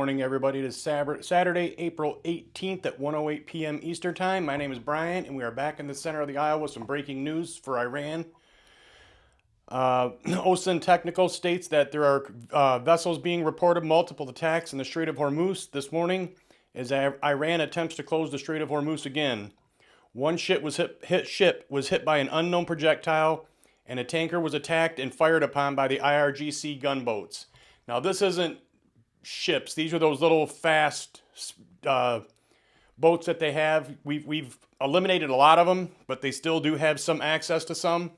Morning, everybody. It is Saturday, April 18th at 1:08 p.m. Eastern Time. My name is Brian, and we are back in the center of the aisle with some breaking news for Iran. OSIN Technical states that there are vessels being reported multiple attacks in the Strait of Hormuz this morning as Iran attempts to close the Strait of Hormuz again. One ship was hit by an unknown projectile, and a tanker was attacked and fired upon by the IRGC gunboats. Now, this isn't ships. These are those little fast boats that they have. We've eliminated a lot of them, but they still do have some access to some,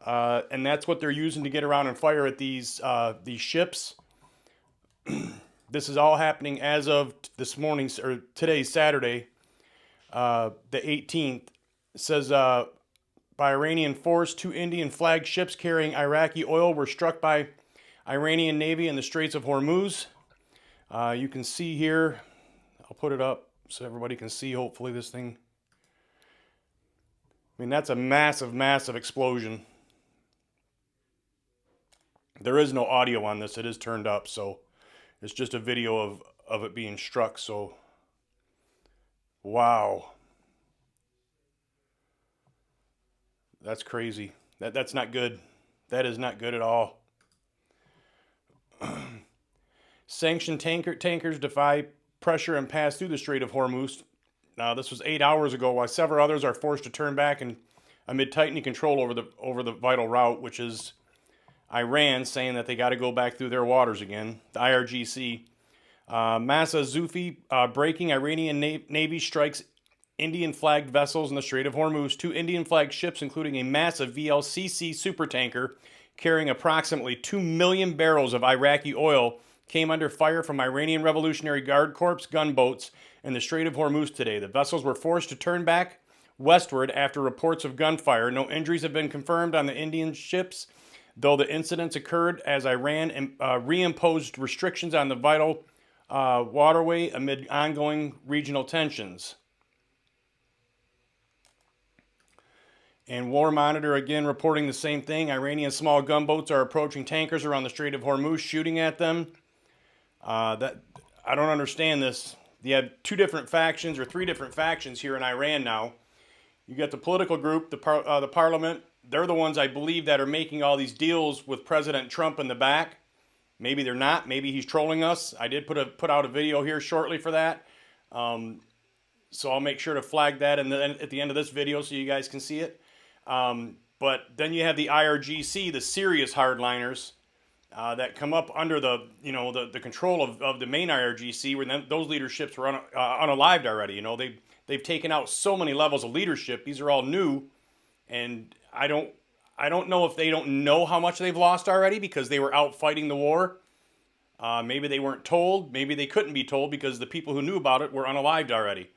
and that's what they're using to get around and fire at these ships. This is all happening as of this morning, or today's Saturday, the 18th. It says by Iranian force, 2 Indian flagged ships carrying Iraqi oil were struck by Iranian Navy in the Straits of Hormuz. You can see here, I'll put it up so everybody can see, hopefully, this thing. I mean, that's a massive, massive explosion. There is no audio on this. It is turned up, so it's just a video of it being struck. So, wow. That's crazy. That's not good. That is not good at all. Sanctioned tankers defy pressure and pass through the Strait of Hormuz. This was 8 hours ago, while several others are forced to turn back and amid tightening control over the vital route, which is Iran saying that they got to go back through their waters again. The IRGC. Masa Zufi breaking. Iranian Navy strikes Indian flagged vessels in the Strait of Hormuz. 2 Indian flagged ships, including a massive VLCC supertanker carrying approximately 2 million barrels of Iraqi oil, came under fire from Iranian Revolutionary Guard Corps gunboats in the Strait of Hormuz today. The vessels were forced to turn back westward after reports of gunfire. No injuries have been confirmed on the Indian ships, though the incidents occurred as Iran reimposed restrictions on the vital waterway amid ongoing regional tensions. And War Monitor again reporting the same thing. Iranian small gunboats are approaching tankers around the Strait of Hormuz, shooting at them. That I don't understand this. You have 2 different factions or 3 different factions here in Iran now. You got the political group, the parliament. They're the ones, I believe, that are making all these deals with President Trump in the back. Maybe they're not. Maybe he's trolling us. I did put out a video here shortly for that. So I'll make sure to flag that at the end of this video so you guys can see it. But then you have the IRGC, the serious hardliners, that come up under the control of the main IRGC, where those leaderships were unalived already. They've taken out so many levels of leadership. These are all new, and I don't know if they don't know how much they've lost already because they were out fighting the war. Maybe they weren't told. Maybe they couldn't be told because the people who knew about it were unalived already.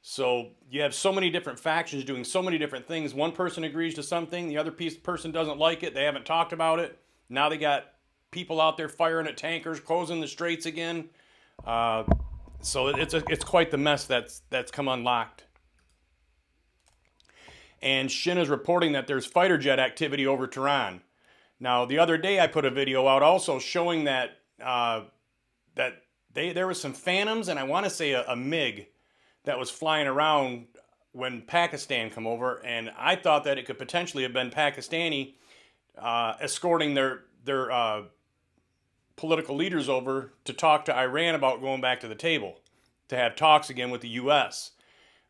So you have so many different factions doing so many different things. One person agrees to something, the other person doesn't like it. They haven't talked about it. Now they got people out there firing at tankers, closing the straits again. So it's quite the mess that's come unlocked. And Shin is reporting that there's fighter jet activity over Tehran. Now, the other day I put a video out also showing that there was some Phantoms and I want to say a MiG that was flying around when Pakistan come over, and I thought that it could potentially have been Pakistani escorting their political leaders over to talk to Iran about going back to the table, to have talks again with the U.S.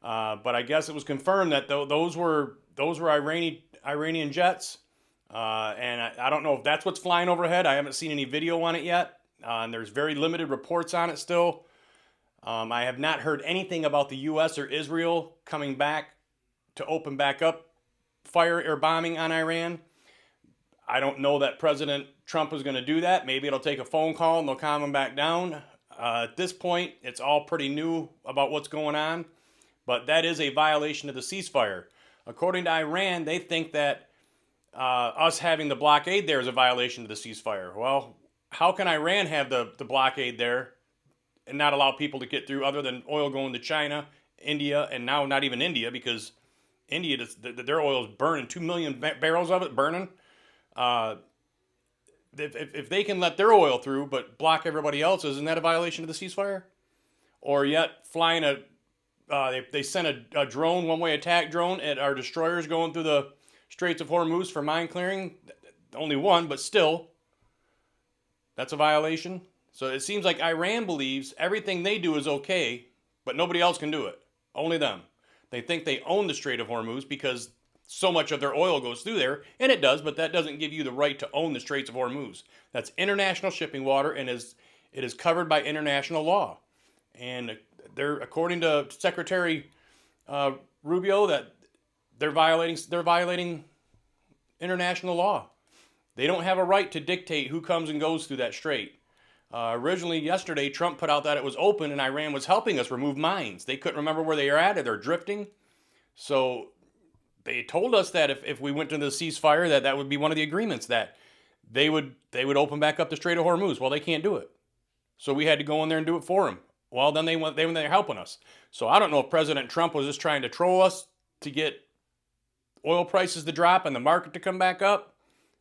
But I guess it was confirmed that those were Iranian jets, and I don't know if that's what's flying overhead. I haven't seen any video on it yet, and there's very limited reports on it still. I have not heard anything about the U.S. or Israel coming back to open back up fire or bombing on Iran. I don't know that President Trump is going to do that. Maybe it'll take a phone call and they'll calm them back down. At this point, it's all pretty new about what's going on, but that is a violation of the ceasefire. According to Iran, they think that us having the blockade there is a violation of the ceasefire. Well, how can Iran have the blockade there and not allow people to get through other than oil going to China, India, and now not even India, because India, their oil is burning, 2 million barrels of it burning. if they can let their oil through but block everybody else's, isn't that a violation of the ceasefire? Or yet flying they sent a drone, one-way attack drone at our destroyers going through the Straits of Hormuz for mine clearing. Only one, but still, that's a violation. So it seems like Iran believes everything they do is okay, but nobody else can do it. Only them. They think they own the Strait of Hormuz because so much of their oil goes through there, and it does, but that doesn't give you the right to own the Straits of Hormuz. That's international shipping water, and it is covered by international law. And they're, according to Secretary Rubio, that they're violating international law. They don't have a right to dictate who comes and goes through that strait. Originally, yesterday, Trump put out that it was open and Iran was helping us remove mines. They couldn't remember where they are at, or they're drifting. So they told us that if we went to the ceasefire, that would be one of the agreements, that they would open back up the Strait of Hormuz. Well, they can't do it. So we had to go in there and do it for them. Well, then they went there helping us. So I don't know if President Trump was just trying to troll us to get oil prices to drop and the market to come back up,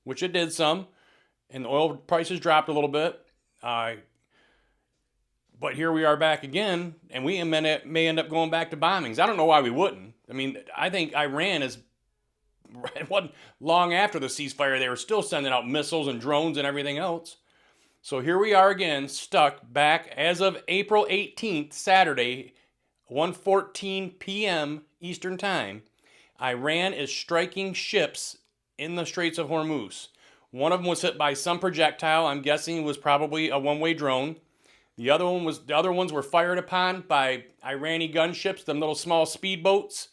which it did some, and the oil prices dropped a little bit. But here we are back again, and we may end up going back to bombings. I don't know why we wouldn't. I mean, I think Iran is, it wasn't long after the ceasefire, they were still sending out missiles and drones and everything else. So here we are again, stuck back as of April 18th, Saturday, 1:14 p.m. Eastern Time. Iran is striking ships in the Straits of Hormuz. One of them was hit by some projectile. I'm guessing it was probably a one-way drone. The other ones were fired upon by Irani gunships, them little small speedboats.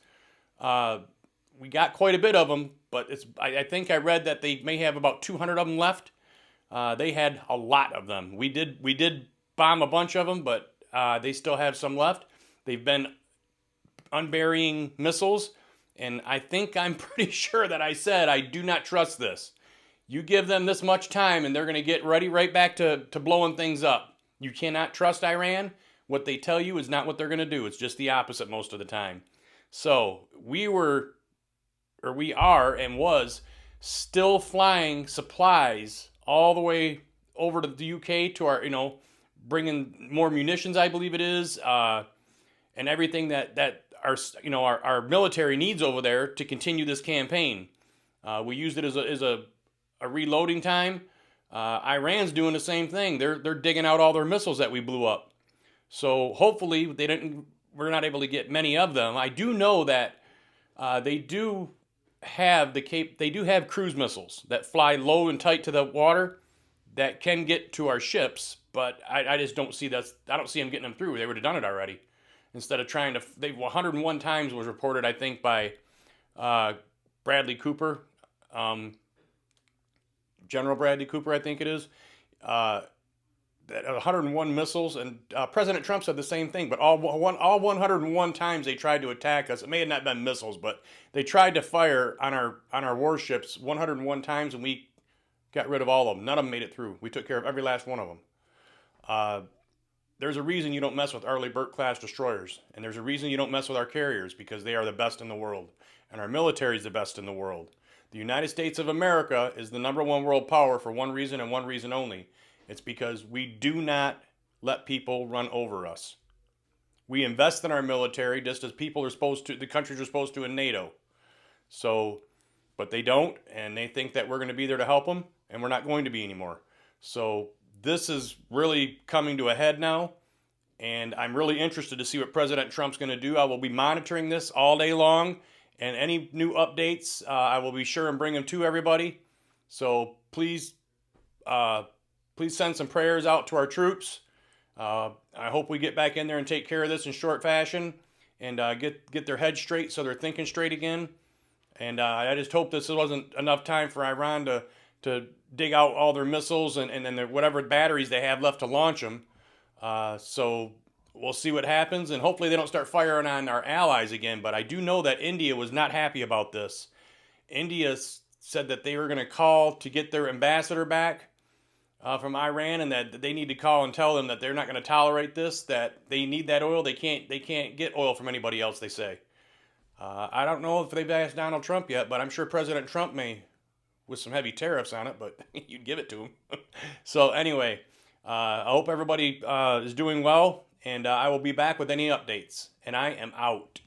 We got quite a bit of them, but I think I read that they may have about 200 of them left. They had a lot of them. We did bomb a bunch of them, but they still have some left. They've been unburying missiles, and I'm pretty sure that I said I do not trust this. You give them this much time, and they're going to get ready right back to blowing things up. You cannot trust Iran. What they tell you is not what they're going to do. It's just the opposite most of the time. So we are and was still flying supplies all the way over to the UK to our, bringing more munitions, I believe it is, and everything that our military needs over there to continue this campaign. We used it as a reloading time. Iran's doing the same thing. They're digging out all their missiles that we blew up. So hopefully we're not able to get many of them. I do know that they do have cruise missiles that fly low and tight to the water that can get to our ships, but I just don't see that. I don't see them getting them through. They would have done it already. Instead of trying to, 101 times was reported, I think, by Bradley Cooper, General Bradley Cooper, I think it is, that 101 missiles, and President Trump said the same thing, but all 101 times they tried to attack us. It may have not been missiles, but they tried to fire on our warships 101 times, and we got rid of all of them. None of them made it through. We took care of every last one of them. There's a reason you don't mess with Arleigh Burke-class destroyers, and there's a reason you don't mess with our carriers, because they are the best in the world, and our military is the best in the world. The United States of America is the number one world power for one reason and one reason only. It's because we do not let people run over us. We invest in our military just as the countries are supposed to in NATO. So, but they don't, and they think that we're going to be there to help them, and we're not going to be anymore. So this is really coming to a head now, and I'm really interested to see what President Trump's going to do. I will be monitoring this all day long, and any new updates, I will be sure and bring them to everybody. So please send some prayers out to our troops. I hope we get back in there and take care of this in short fashion, and get their heads straight so they're thinking straight again. And I just hope this wasn't enough time for Iran to dig out all their missiles and whatever batteries they have left to launch them. So we'll see what happens, and hopefully they don't start firing on our allies again. But I do know that India was not happy about this. India said that they were going to call to get their ambassador back from Iran, and that they need to call and tell them that they're not going to tolerate this, that they need that oil. They can't get oil from anybody else, they say. I don't know if they've asked Donald Trump yet, but I'm sure President Trump with some heavy tariffs on it, but you'd give it to them. So anyway, I hope everybody is doing well, and I will be back with any updates. And I am out.